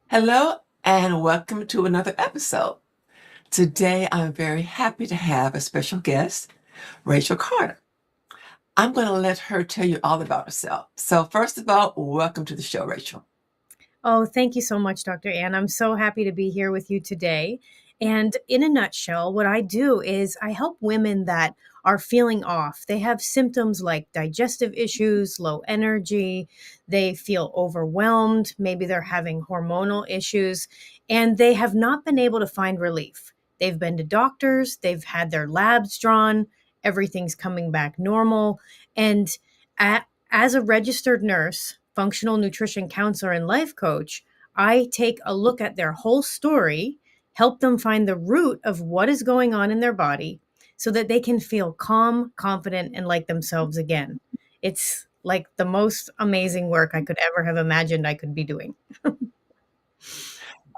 Hello and welcome to another episode. Today I'm very happy to have a special guest, Rachel Carter. I'm going to let her tell you all about herself. So, first of all, welcome to the show, Rachel. Oh, thank you so much, Dr. Ann. I'm so happy to be here with you today. And in a nutshell, what I do is I help women that are feeling off. They have symptoms like digestive issues, low energy, they feel overwhelmed, maybe they're having hormonal issues, and they have not been able to find relief. They've been to doctors, they've had their labs drawn, everything's coming back normal. And as a registered nurse, functional nutrition counselor, and life coach, I take a look at their whole story, help them find the root of what is going on in their body so that they can feel calm, confident, and like themselves again. It's like the most amazing work I could ever have imagined I could be doing.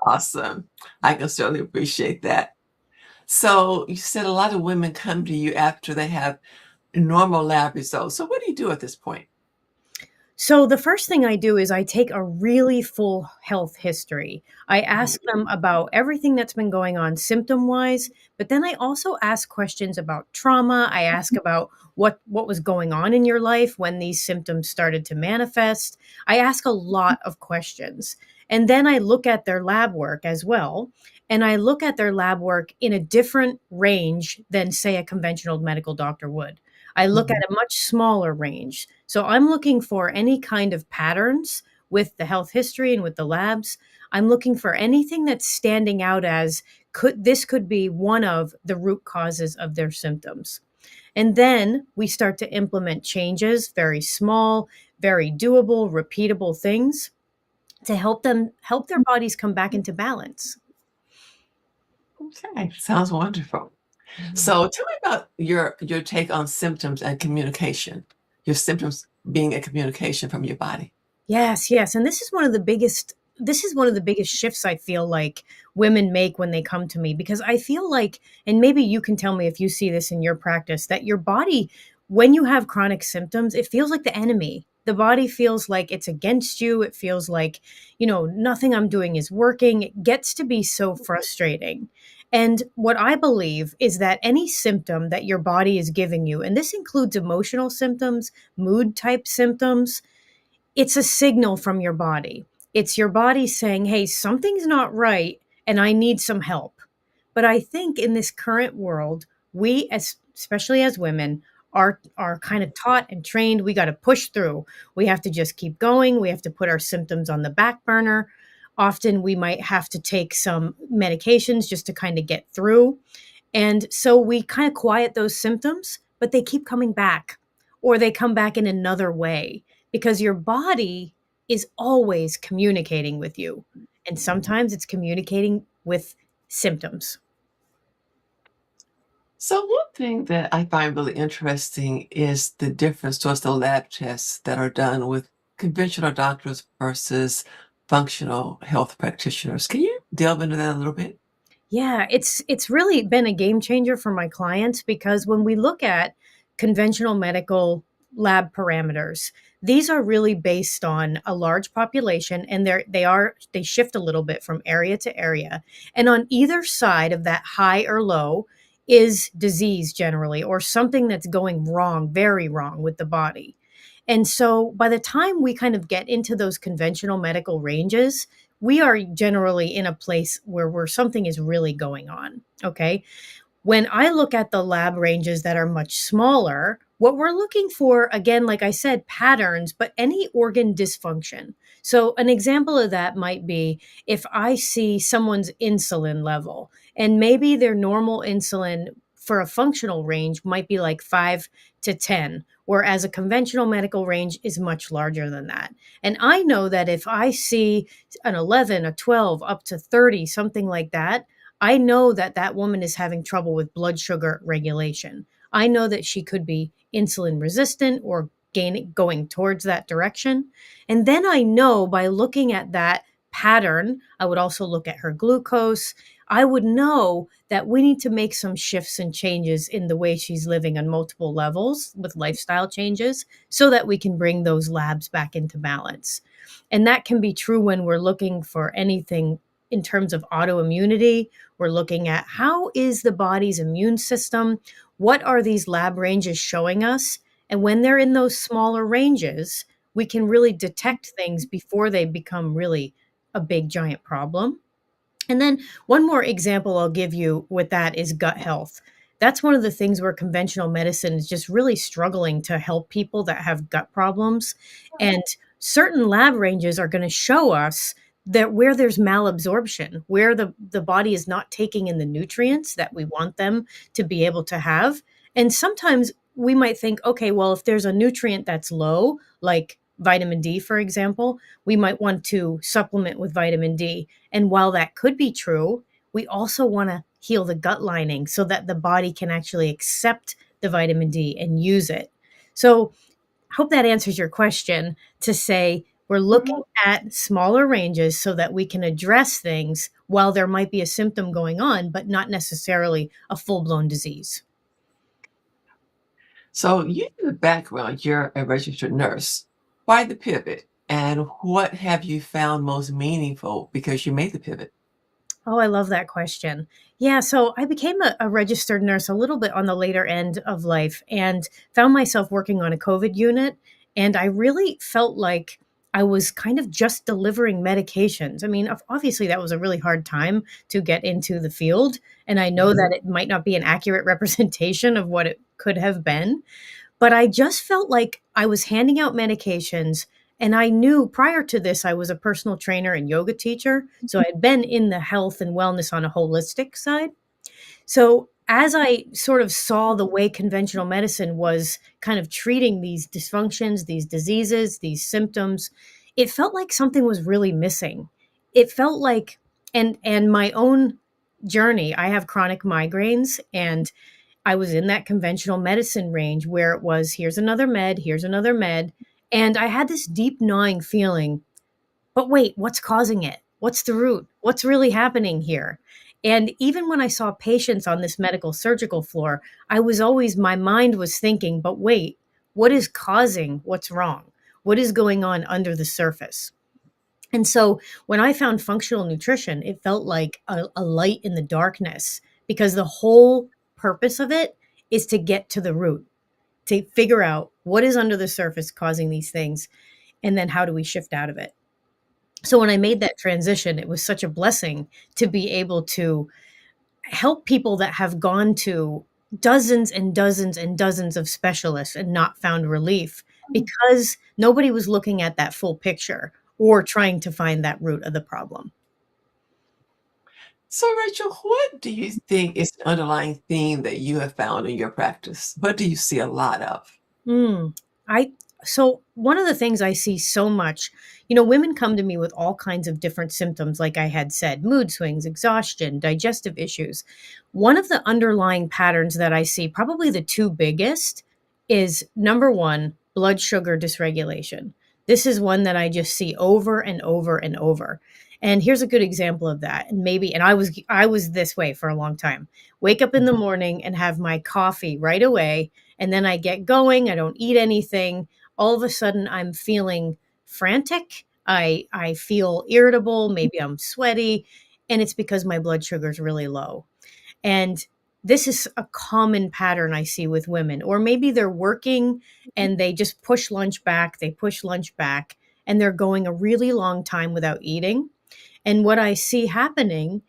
Awesome. I can certainly appreciate that. So, you said a lot of women come to you after they have normal lab results. So, what do you do at this point? So the first thing I do is I take a really full health history. I ask them about everything that's been going on symptom wise, but then I also ask questions about trauma. I ask about what was going on in your life when these symptoms started to manifest. I ask a lot of questions. And then I look at their lab work as well. And I look at their lab work in a different range than, say, a conventional medical doctor would. I look at Mhm. a much smaller range. So I'm looking for any kind of patterns with the health history and with the labs. I'm looking for anything that's standing out as could be one of the root causes of their symptoms. And then we start to implement changes, very small, very doable, repeatable things to help their bodies come back into balance. Okay, sounds wonderful. Mhm. So, tell me about your take on symptoms and communication. Your symptoms being a communication from your body. Yes, yes, and this is one of the biggest shifts I feel like women make when they come to me because I feel like, and maybe you can tell me if you see this in your practice, that your body, when you have chronic symptoms, it feels like the enemy. The body feels like it's against you. It feels like, nothing I'm doing is working. It gets to be so frustrating. And what I believe is that any symptom that your body is giving you, and this includes emotional symptoms, mood type symptoms, it's a signal from your body. It's your body saying, "Hey, something's not right and I need some help." But I think in this current world, we especially as women are kind of taught and trained we got to push through. We have to just keep going. We have to put our symptoms on the back burner. Often we might have to take some medications just to kind of get through. And so we kind of quiet those symptoms, but they keep coming back or they come back in another way because your body is always communicating with you. And sometimes it's communicating with symptoms. So, one thing that I find really interesting is the difference towards the lab tests that are done with conventional doctors versus functional health practitioners. Can you delve into that a little bit? Yeah, it's really been a game changer for my clients because when we look at conventional medical lab parameters, these are really based on a large population and they shift a little bit from area to area. And on either side of that high or low is disease generally or something that's going wrong, very wrong with the body. And so by the time we kind of get into those conventional medical ranges, we are generally in a place where something is really going on. Okay. When I look at the lab ranges that are much smaller, what we're looking for, again, like I said, patterns, but any organ dysfunction. So, an example of that might be if I see someone's insulin level, and maybe their normal insulin for a functional range might be like 5 to 10, whereas a conventional medical range is much larger than that. And I know that if I see an 11, a 12, up to 30, something like that, I know that that woman is having trouble with blood sugar regulation. I know that she could be insulin resistant or going towards that direction. And then I know by looking at that pattern, I would also look at her glucose. I would know that we need to make some shifts and changes in the way she's living on multiple levels with lifestyle changes so that we can bring those labs back into balance. And that can be true when we're looking for anything in terms of autoimmunity. We're looking at how is the body's immune system? What are these lab ranges showing us? And when they're in those smaller ranges, we can really detect things before they become really a big giant problem. And then one more example I'll give you with that is gut health. That's one of the things where conventional medicine is just really struggling to help people that have gut problems. And certain lab ranges are going to show us that where there's malabsorption, where the body is not taking in the nutrients that we want them to be able to have. And sometimes we might think, okay, well, if there's a nutrient that's low, like vitamin D, for example, we might want to supplement with vitamin D. And while that could be true, we also want to heal the gut lining so that the body can actually accept the vitamin D and use it. So, I hope that answers your question to say we're looking at smaller ranges so that we can address things while there might be a symptom going on, but not necessarily a full blown disease. So you have a background, you're a registered nurse. Why the pivot? And what have you found most meaningful because you made the pivot? Oh, I love that question. Yeah, so I became a registered nurse a little bit on the later end of life and found myself working on a COVID unit. And I really felt like I was kind of just delivering medications. I mean, obviously, that was a really hard time to get into the field. And I know that it might not be an accurate representation of what it could have been. But I just felt like I was handing out medications. And I knew prior to this, I was a personal trainer and yoga teacher. So I had been in the health and wellness on a holistic side. So as I sort of saw the way conventional medicine was kind of treating these dysfunctions, these diseases, these symptoms, it felt like something was really missing. It felt like, and my own journey, I have chronic migraines, and I was in that conventional medicine range where it was here's another med, here's another med. And I had this deep gnawing feeling, but wait, what's causing it? What's the root? What's really happening here? And even when I saw patients on this medical surgical floor, I was always, my mind was thinking, but wait, what is causing what's wrong? What is going on under the surface? And so when I found functional nutrition, it felt like a light in the darkness because the whole purpose of it is to get to the root, to figure out what is under the surface causing these things, and then how do we shift out of it. So when I made that transition, it was such a blessing to be able to help people that have gone to dozens and dozens and dozens of specialists and not found relief because nobody was looking at that full picture or trying to find that root of the problem. So, Rachel, what do you think is the underlying theme that you have found in your practice? What do you see a lot of? Mm. I so one of the things I see so much, women come to me with all kinds of different symptoms, like I had said, mood swings, exhaustion, digestive issues. One of the underlying patterns that I see, probably the two biggest, is number one, blood sugar dysregulation. This is one that I just see over and over and over. And here's a good example of that. And I was this way for a long time. Wake up in the morning and have my coffee right away, and then I get going, I don't eat anything. All of a sudden I'm feeling frantic. I feel irritable, maybe I'm sweaty, and it's because my blood sugar is really low. And this is a common pattern I see with women. Or maybe they're working and they just push lunch back, they push lunch back, and they're going a really long time without eating. And what I see happening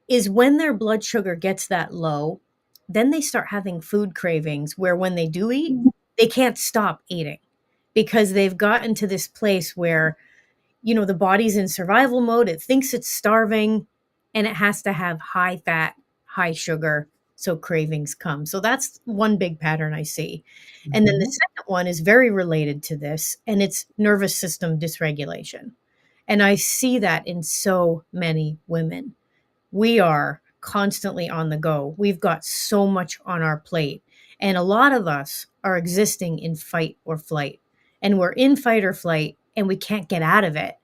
is when their blood sugar gets that low, then they start having food cravings where when they do eat, they can't stop eating because they've gotten to this place where, the body's in survival mode. It thinks it's starving and it has to have high fat, high sugar. So cravings come. So that's one big pattern I see. And then the Mhm. second one is very related to this, and it's nervous system dysregulation. And I see that in so many women. We are constantly on the go. We've got so much on our plate. And a lot of us are existing in fight or flight. And we're in fight or flight and we can't get out of it.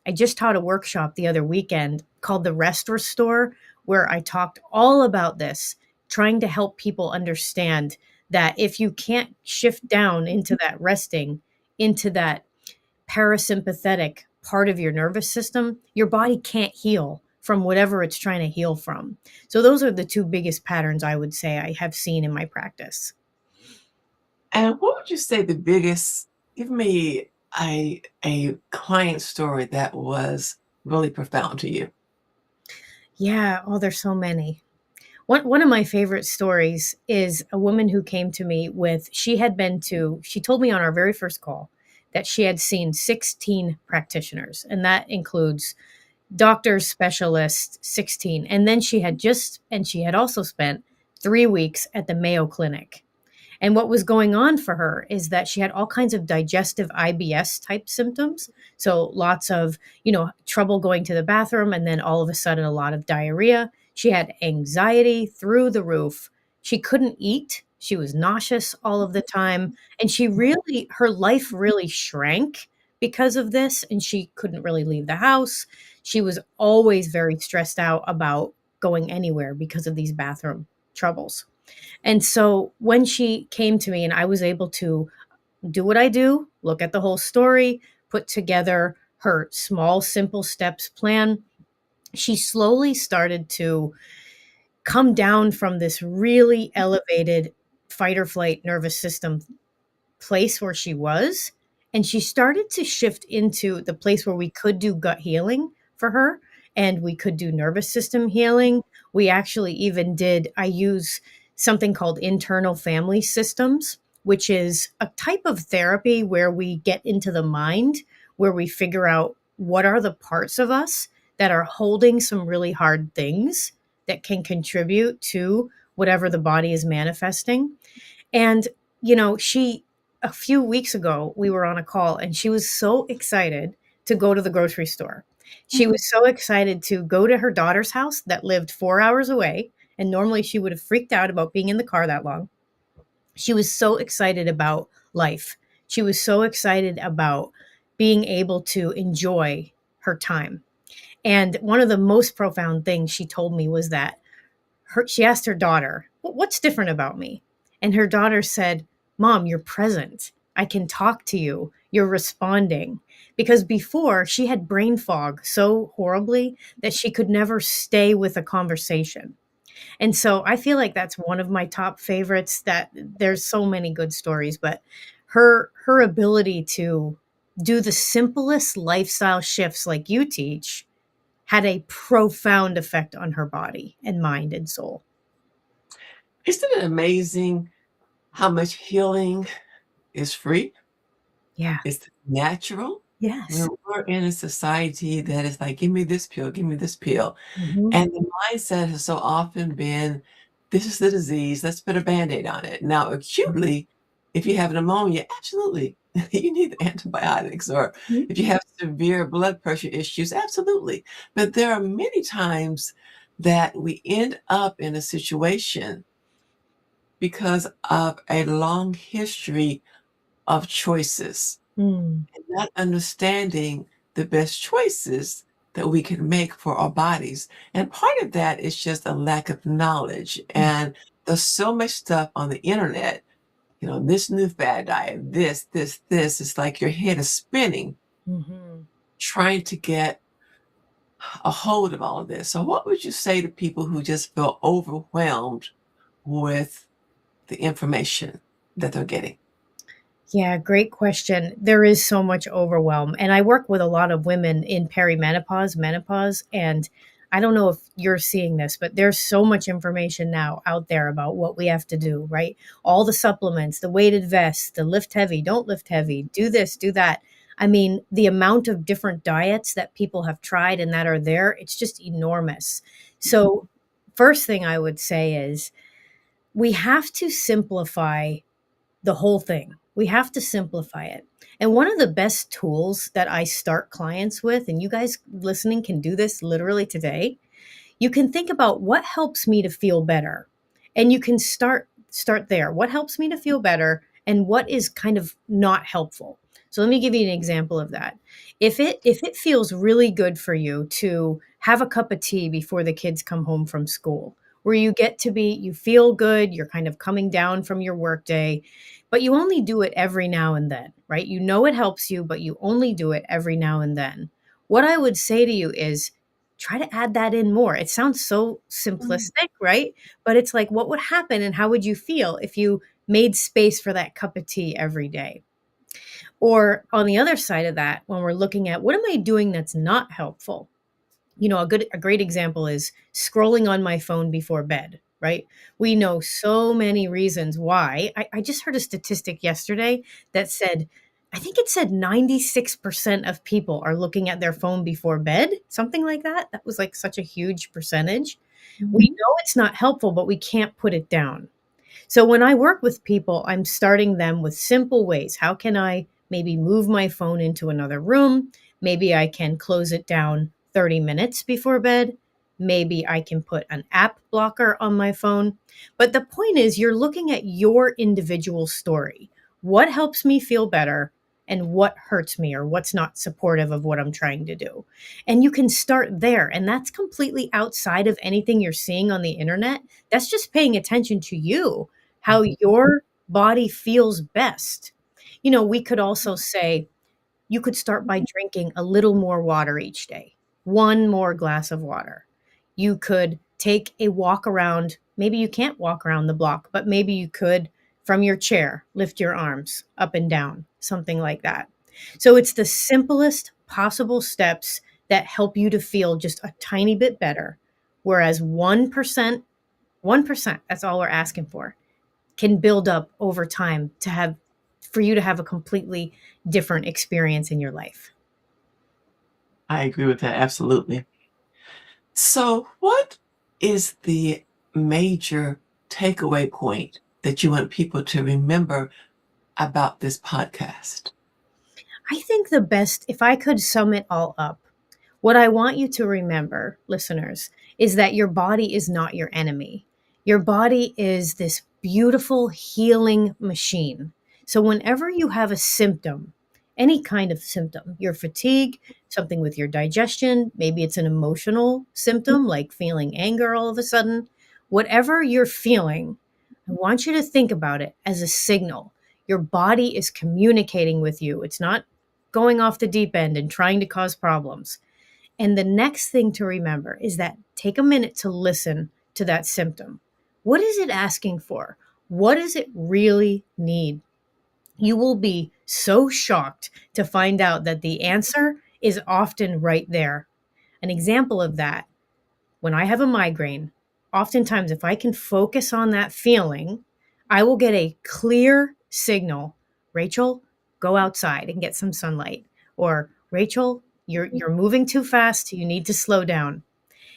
I just taught a workshop the other weekend called the Rest Restore, where I talked all about this, trying to help people understand that if you can't shift down into that resting, into that parasympathetic part of your nervous system, your body can't heal from whatever it's trying to heal from. So those are the two biggest patterns I would say I have seen in my practice. And what would you say the biggest give me a client story that was really profound to you? Yeah, oh, there's so many. One of my favorite stories is a woman who came to me with she told me on our very first call that she had seen 16 practitioners, and that includes doctors, specialists, 16. And then she had also spent 3 weeks at the Mayo Clinic. And what was going on for her is that she had all kinds of digestive IBS type symptoms. So lots of, trouble going to the bathroom, and then all of a sudden a lot of diarrhea. She had anxiety through the roof. She couldn't eat. She was nauseous all of the time. And her life really shrank because of this. And she couldn't really leave the house. She was always very stressed out about going anywhere because of these bathroom troubles. And so when she came to me and I was able to do what I do, look at the whole story, put together her small, simple steps plan, she slowly started to come down from this really elevated fight or flight nervous system place where she was. And she started to shift into the place where we could do gut healing for her and we could do nervous system healing. We actually even I use something called internal family systems, which is a type of therapy where we get into the mind, where we figure out what are the parts of us that are holding some really hard things that can contribute to whatever the body is manifesting. And, a few weeks ago, we were on a call and she was so excited to go to the grocery store. She was so excited to go to her daughter's house that lived 4 hours away. And normally she would have freaked out about being in the car that long. She was so excited about life. She was so excited about being able to enjoy her time. And one of the most profound things she told me was that she asked her daughter, "What's different about me?" And her daughter said, "Mom, you're present. I can talk to you. You're responding." Because before she had brain fog so horribly that she could never stay with a conversation. And so I feel like that's one of my top favorites. That there's so many good stories, but her ability to do the simplest lifestyle shifts like you teach had a profound effect on her body and mind and soul. Isn't it amazing how much healing is free? Yeah. It's natural. Yes. We're in a society that is like, "Give me this pill, give me this pill." Mhm. And the mindset has so often been, "This is the disease, let's put a Band-Aid on it." Now, acutely, if you have pneumonia, absolutely, you need antibiotics, or Mhm. if you have severe blood pressure issues, absolutely. But there are many times that we end up in a situation because of a long history of choices Mm. and not understanding the best choices that we can make for our bodies. And part of that is just a lack of knowledge. Mm. And there's so much stuff on the internet, this new fad diet, this. It's like your head is spinning Mhm. trying to get a hold of all of this. So, what would you say to people who just feel overwhelmed with the information that they're getting? Yeah, great question. There is so much overwhelm. And I work with a lot of women in perimenopause, menopause, and I don't know if you're seeing this, but there's so much information now out there about what we have to do, right? All the supplements, the weighted vests, the lift heavy, don't lift heavy, do this, do that. I mean, the amount of different diets that people have tried and that are there, it's just enormous. So, first thing I would say is we have to simplify the whole thing. We have to simplify it. And one of the best tools that I start clients with, and you guys listening can do this literally today, you can think about what helps me to feel better. And you can start there. What helps me to feel better and what is kind of not helpful. So let me give you an example of that. If it feels really good for you to have a cup of tea before the kids come home from school, where you feel good, you're kind of coming down from your workday, but you only do it every now and then, right? You know it helps you, but you only do it every now and then. What I would say to you is try to add that in more. It sounds so Mm. simplistic, right? But it's like, what would happen and how would you feel if you made space for that cup of tea every day? Or on the other side of that, when we're looking at what am I doing that's not helpful? A great example is scrolling on my phone before bed, right? We know so many reasons why. I just heard a statistic yesterday that said, I think it said 96% of people are looking at their phone before bed, something like that. That was like such a huge percentage. We Mhm. know it's not helpful, but we can't put it down. So when I work with people, I'm starting them with simple ways. How can I maybe move my phone into another room? Maybe I can close it down 30 minutes before bed. Maybe I can put an app blocker on my phone. But the point is, you're looking at your individual story. What helps me feel better? And what hurts me or what's not supportive of what I'm trying to do. And you can start there. And that's completely outside of anything you're seeing on the internet. That's just paying attention to you, how your body feels best. We could also say you could start by drinking a little more water each day, one more glass of water. You could take a walk around. Maybe you can't walk around the block, but maybe you could from your chair lift your arms up and down, something like that. So it's the simplest possible steps that help you to feel just a tiny bit better. Whereas 1%, that's all we're asking for, can build up over time for you to have a completely different experience in your life. I agree with that absolutely. So, what is the major takeaway point that you want people to remember about this podcast? I think the best, if I could sum it all up, what I want you to remember, listeners, is that your body is not your enemy. Your body is this beautiful healing machine. So, whenever you have a symptom, any kind of symptom, your fatigue, something with your digestion, maybe it's an emotional symptom like feeling anger all of a sudden, whatever you're feeling, I want you to think about it as a signal. Your body is communicating with you. It's not going off the deep end and trying to cause problems. And the next thing to remember is that take a minute to listen to that symptom. What is it asking for? What does it really need? You will be so shocked to find out that the answer is often right there. An example of that, when I have a migraine, oftentimes if I can focus on that feeling, I will get a clear signal. Rachel, go outside and get some sunlight. Or Rachel, you're moving too fast, you need to slow down.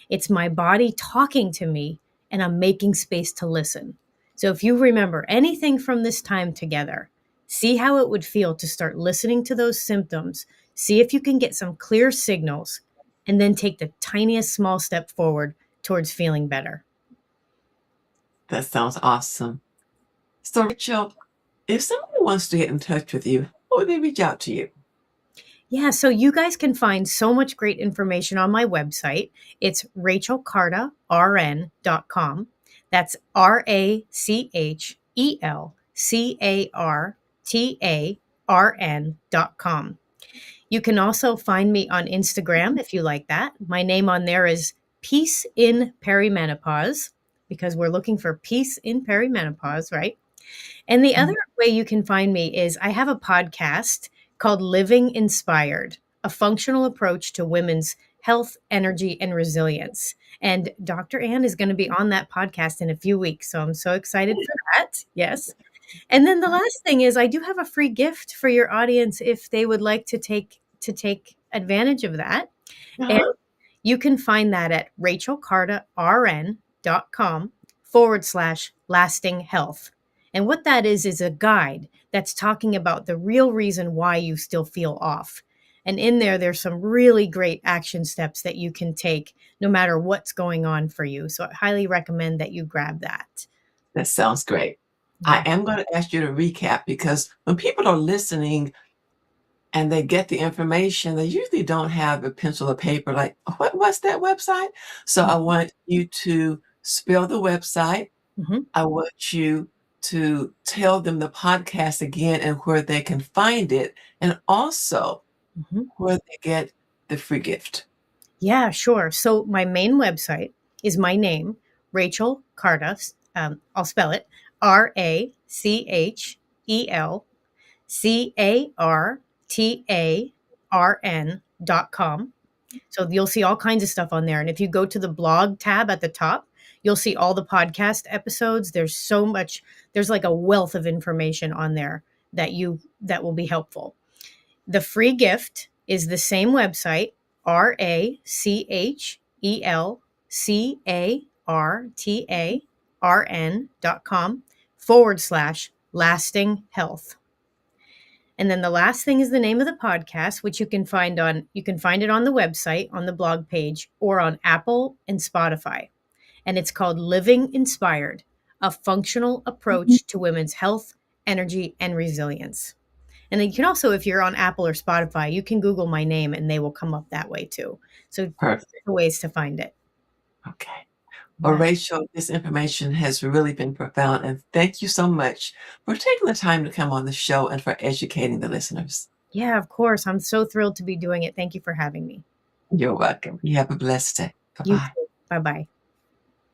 It's my body talking to me and I'm making space to listen. So if you remember anything from this time together, see how it would feel to start listening to those symptoms, see if you can get some clear signals, and then take the tiniest small step forward towards feeling better. That sounds awesome. So, Rachel, if somebody wants to get in touch with you, how would they reach out to you? Yeah, so you guys can find so much great information on my website. It's rachelcartarn.com. That's RachelCartarn.com. You can also find me on Instagram if you like that. My name on there is Peace in Perimenopause because we're looking for peace in perimenopause, right? And the other Mhm. way you can find me is I have a podcast called Living Inspired, a functional approach to women's health, energy, and resilience. And Dr. Ann is going to be on that podcast in a few weeks. So I'm so excited for that. Yes. And then the last thing is I do have a free gift for your audience if they would like to take advantage of that. And Uh-huh. you can find that at rachelcartarn.com/lasting health. And what that is a guide that's talking about the real reason why you still feel off. And in there, there's some really great action steps that you can take no matter what's going on for you. So I highly recommend that you grab that. That sounds great. I Yeah. am going to ask you to recap because when people are listening and they get the information, they usually don't have a pencil or paper like, what's that website? So I want you to spell the website. Mhm. I want you to tell them the podcast again and where they can find it, and also Mhm. where they get the free gift? Yeah, sure. So my main website is my name, Rachel Carta. I'll spell it RACHELCartarn.com. So you'll see all kinds of stuff on there. And if you go to the blog tab at the top, you'll see all the podcast episodes. There's so much, there's like a wealth of information on there that will be helpful. The free gift is the same website, RACHELCartarn.com/lasting health. And then the last thing is the name of the podcast, which you can find it on the website, on the blog page, or on Apple and Spotify. And it's called Living Inspired, a functional approach to women's health, energy, and resilience. And then you can also, if you're on Apple or Spotify, you can Google my name and they will come up that way too. So Perfect. ways to find it. Okay. Well, Yeah. Rachel, this information has really been profound, and thank you so much for taking the time to come on the show and for educating the listeners. Yeah, of course. I'm so thrilled to be doing it. Thank you for having me. You're welcome. You have a blessed day. You Bye-bye. too. Bye-bye.